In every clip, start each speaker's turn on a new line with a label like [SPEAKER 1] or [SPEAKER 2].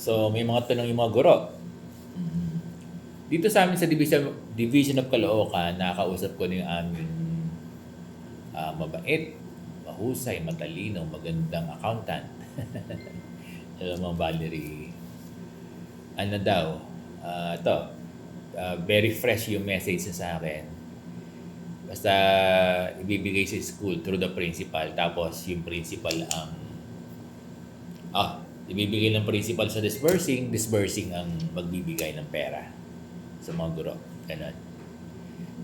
[SPEAKER 1] So, may mga tanong yung mga guro. Dito sa amin sa Division of Caloocan, nakakausap ko na yung aming mabait, mahusay, matalino, magandang accountant. Alam mo, Valerie, ano daw, very fresh yung message niya sa akin. Basta ibibigay sa school through the principal, tapos yung principal ang ibibigay ng principal sa disbursing ang magbibigay ng pera sa mga guro. Ganun.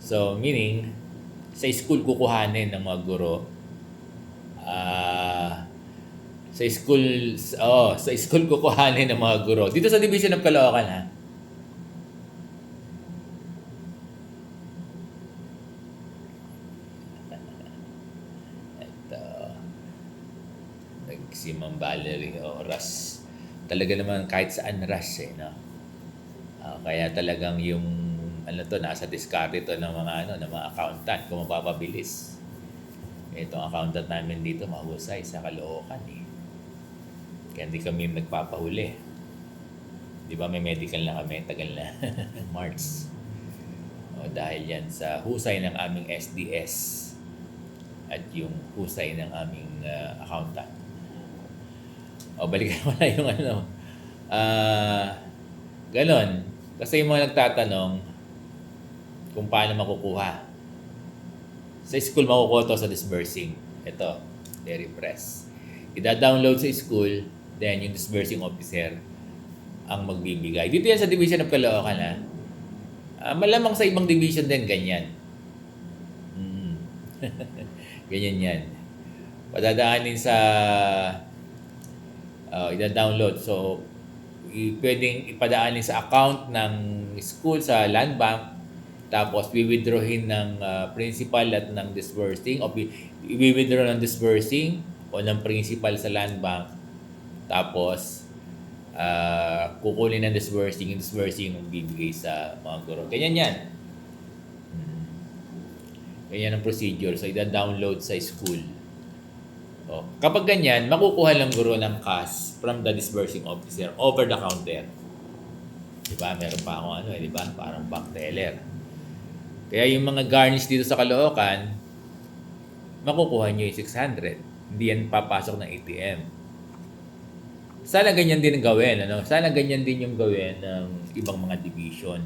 [SPEAKER 1] So, meaning, sa school kukuhanin ng mga guro, sa school kukuhanin ng mga guro. Dito sa Division of Caloocan, ha? Si Ma'am Valerie Rush. Talaga naman kahit saan rush no? Kaya talagang yung nasa diskarte to ng mga ng mga accountant kung mapapabilis. Itong accountant namin dito mahusay sa Caloocan Kaya hindi kami nagpapahuli. Di ba may medical na kami, tagal na. March. Dahil yan sa husay ng aming SDS at yung husay ng aming accountant. Balikan mo na yung ganon. Kasi yung mga nagtatanong kung paano makukuha. Sa school makukuha to sa disbursing. Ito, Dairy Press. Ida-download sa school, then yung disbursing officer ang magbibigay. Dito yan sa Division of Caloocan, malamang sa ibang division din ganyan. Ganyan yan. Padadaanin sa ida-download. So, pwedeng ipadaanin sa account ng school sa land bank, tapos i-withdrawin ng principal at ng disbursing, o i-withdraw ng disbursing o ng principal sa land bank, tapos kukunin ng disbursing, yung disbursing yung bibigay sa mga guro. Ganyan yan. Ganyan ang procedure. So, ida-download sa school. Kapag ganyan, makukuha lang guro ng cash from the disbursing officer over the counter. Diba? Meron pa akong diba? Parang bank teller. Kaya yung mga garnish dito sa Caloocan, makukuha nyo yung 600. Hindi yan papasok ng ATM. Sana ganyan din ang gawin. Sana ganyan din yung gawin ng ibang mga division.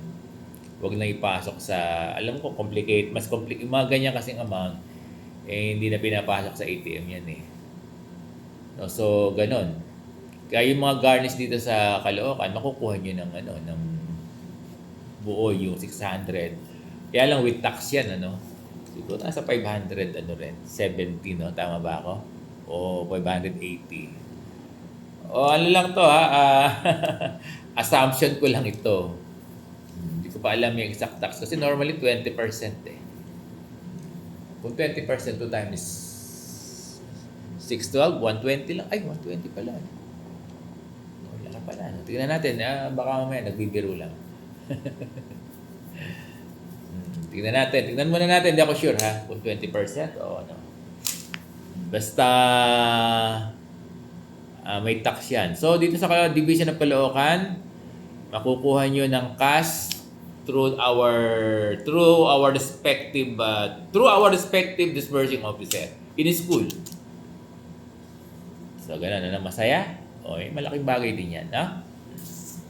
[SPEAKER 1] Huwag na ipasok sa, alam ko, mas complicated. Yung mga ganyan kasing amount, hindi na pinapasok sa ATM yan So, ganon. Kaya yung mga garnish dito sa Caloocan, makukuha nyo ng buo yung 600. Kaya lang with tax yan, Siguro nasa 500, rin, 70, tama ba ako? O 580. Lang to, assumption ko lang ito. Hindi ko pa alam yung exact tax. Kasi normally 20% Kung 20%, 2 times 612, 120 lang. Ay, 120 pala. Wala ka pala. Tingnan natin. Baka mamaya nagbibiro lang. Tingnan natin. Tingnan muna natin. Hindi ako sure kung 20% o ano. Basta may tax yan. So, dito sa Division of Caloocan, makukuha nyo ng cash through our respective disbursing officer in school. So, ganun masaya. Malaking bagay din yan,